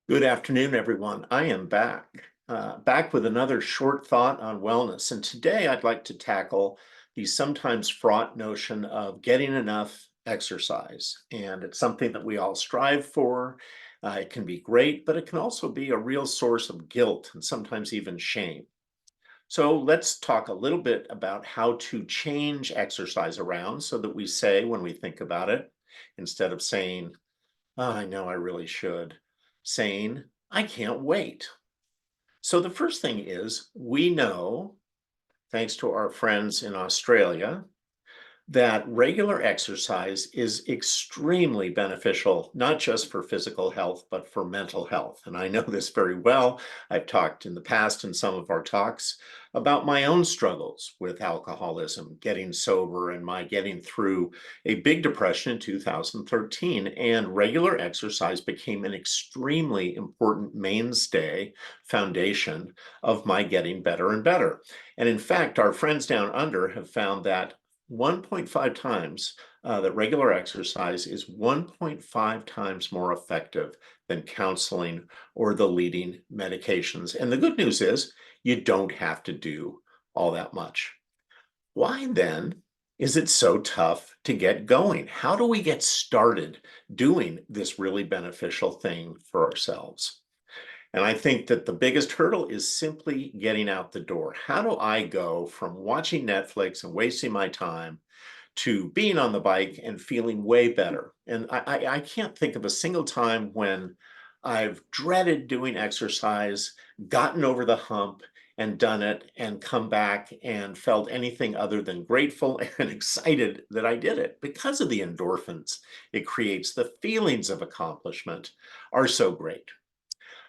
Good afternoon, everyone. I am back with another short thought on wellness. And today I'd like to tackle the sometimes fraught notion of getting enough exercise. And it's something that we all strive for. It can be great, but it can also be a real source of guilt and sometimes even shame. So let's talk a little bit about how to change exercise around so that we say, when we think about it, instead of saying, "Oh, I know I really should," saying, "I can't wait." So the first thing is we know, thanks to our friends in Australia, that regular exercise is extremely beneficial, not just for physical health, but for mental health. And I know this very well. I've talked in the past in some of our talks about my own struggles with alcoholism, getting sober, and my getting through a big depression in 2013. And regular exercise became an extremely important mainstay foundation of my getting better and better. And in fact, our friends down under have found that 1.5 times that regular exercise is 1.5 times more effective than counseling or the leading medications. And the good news is you don't have to do all that much. Why then is it so tough to get going? How do we get started doing this really beneficial thing for ourselves? And I think that the biggest hurdle is simply getting out the door. How do I go from watching Netflix and wasting my time to being on the bike and feeling way better? And I can't think of a single time when I've dreaded doing exercise, gotten over the hump, and done it, and come back and felt anything other than grateful and excited that I did it because of the endorphins it creates. The feelings of accomplishment are so great.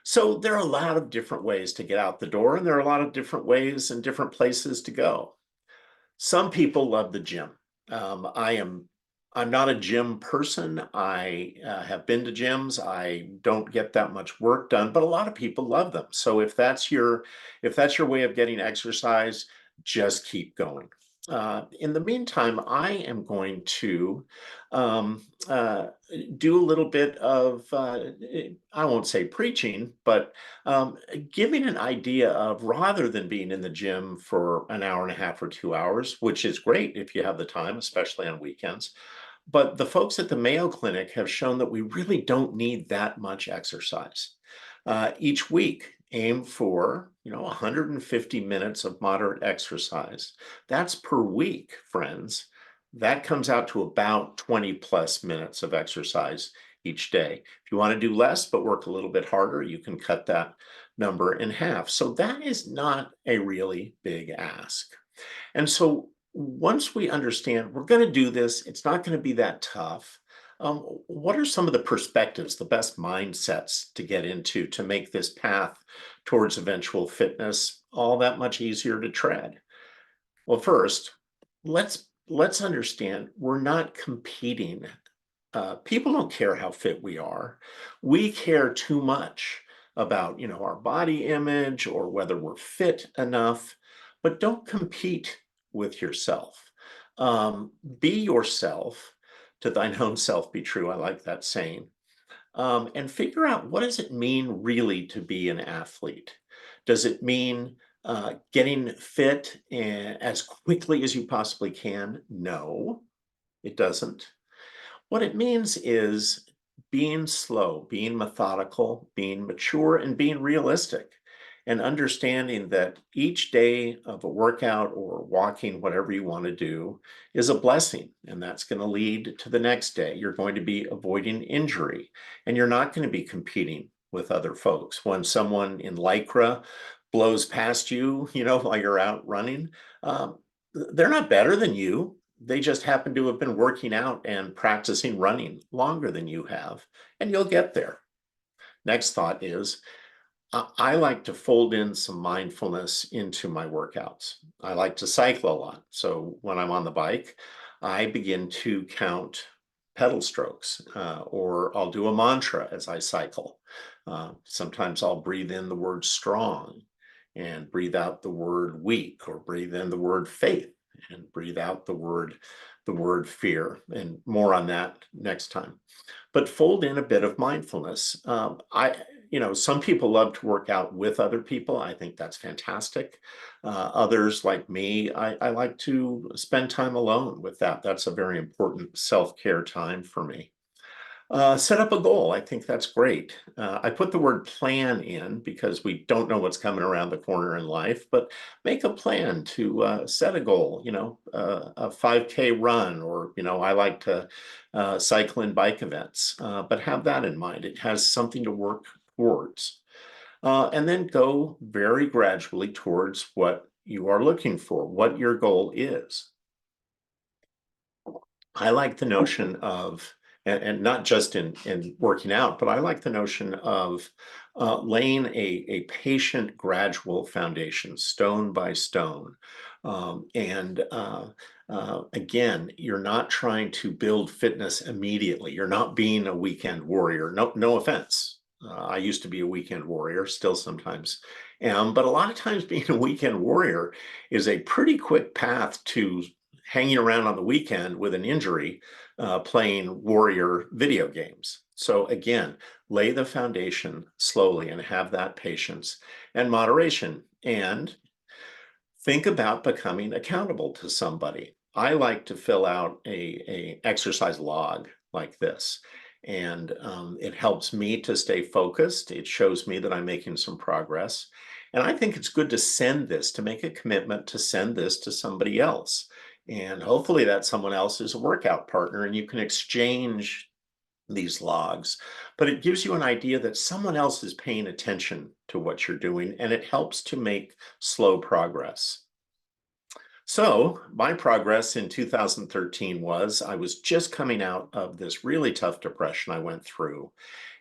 So there are a lot of different ways to get out the door, and there are a lot of different ways and different places to go. Some people love the gym. I'm not a gym person. I have been to gyms. I don't get that much work done, but a lot of people love them. So if that's your way of getting exercise, just keep going. In the meantime, I am going to um, uh, do a little bit of, I won't say preaching, but giving an idea of, rather than being in the gym for an hour and a half or 2 hours, which is great if you have the time, especially on weekends. But the folks at the Mayo Clinic have shown that we really don't need that much exercise. Each week, aim for 150 minutes of moderate exercise. That's per week, friends. That comes out to about 20 plus minutes of exercise each day. If you want to do less but work a little bit harder, you can cut that number in half. So that is not a really big ask. And so once we understand we're going to do this, it's not going to be that tough. What are some of the perspectives, the best mindsets to get into to make this path towards eventual fitness all that much easier to tread? Well, first, let's understand we're not competing. People don't care how fit we are. We care too much about, our body image or whether we're fit enough, but don't compete with yourself. Be yourself, to thine own self be true. I like that saying. And figure out, what does it mean really to be an athlete? Does it mean getting fit as quickly as you possibly can? No, it doesn't. What it means is being slow, being methodical, being mature, and being realistic, and understanding that each day of a workout or walking, whatever you want to do, is a blessing. And that's going to lead to the next day. You're going to be avoiding injury, and you're not going to be competing with other folks. When someone in Lycra blows past you, while you're out running, they're not better than you. They just happen to have been working out and practicing running longer than you have, and you'll get there. Next thought is, I like to fold in some mindfulness into my workouts. I like to cycle a lot. So when I'm on the bike, I begin to count pedal strokes, or I'll do a mantra as I cycle. Sometimes I'll breathe in the word strong and breathe out the word weak, or breathe in the word faith and breathe out the word fear, and more on that next time. But fold in a bit of mindfulness. some people love to work out with other people. I think that's fantastic. Others, like me, I like to spend time alone with that. That's a very important self-care time for me. Set up a goal. I think that's great. I put the word plan in because we don't know what's coming around the corner in life, but make a plan to set a goal, a 5K run, or, I like to cycle in bike events, but have that in mind. It has something to work towards. And then go very gradually towards what you are looking for, what your goal is. I like the notion of, and not just in working out, but I like the notion of laying a patient, gradual foundation, stone by stone. Again, you're not trying to build fitness immediately. You're not being a weekend warrior. No, no offense. I used to be a weekend warrior, still sometimes am, but a lot of times being a weekend warrior is a pretty quick path to hanging around on the weekend with an injury, playing warrior video games. So again, lay the foundation slowly and have that patience and moderation. And think about becoming accountable to somebody. I like to fill out a exercise log like this. And it helps me to stay focused. It shows me that I'm making some progress. And I think it's good to send this, to make a commitment to send this to somebody else. And hopefully that someone else is a workout partner and you can exchange these logs. But it gives you an idea that someone else is paying attention to what you're doing, and it helps to make slow progress. So my progress in 2013 was I was just coming out of this really tough depression I went through.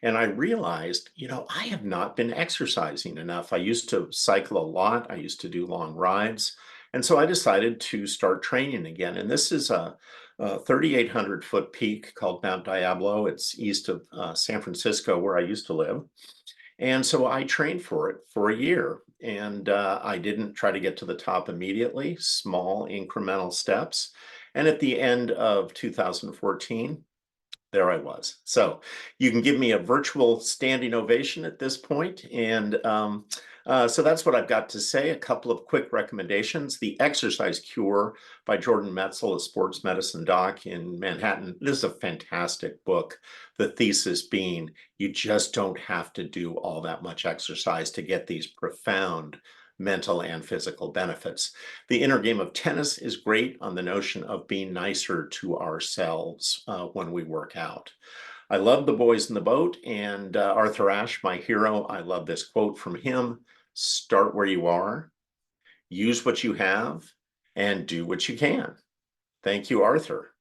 And I realized, I have not been exercising enough. I used to cycle a lot. I used to do long rides. And so I decided to start training again. And this is a 3,800-foot peak called Mount Diablo. It's east of San Francisco, where I used to live. And so I trained for it for a year, and I didn't try to get to the top immediately, small incremental steps. And at the end of 2014, there I was. So you can give me a virtual standing ovation at this point. And so that's what I've got to say. A couple of quick recommendations. The Exercise Cure by Jordan Metzl, a sports medicine doc in Manhattan. This is a fantastic book. The thesis being you just don't have to do all that much exercise to get these profound mental and physical benefits. The Inner Game of Tennis is great on the notion of being nicer to ourselves when we work out. I love The Boys in the Boat, and Arthur Ashe, my hero. I love this quote from him: start where you are, use what you have, and do what you can. Thank you, Arthur.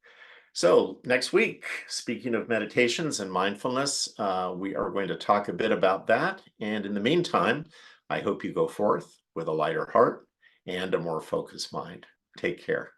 So next week, speaking of meditations and mindfulness, we are going to talk a bit about that. And in the meantime, I hope you go forth with a lighter heart and a more focused mind. Take care.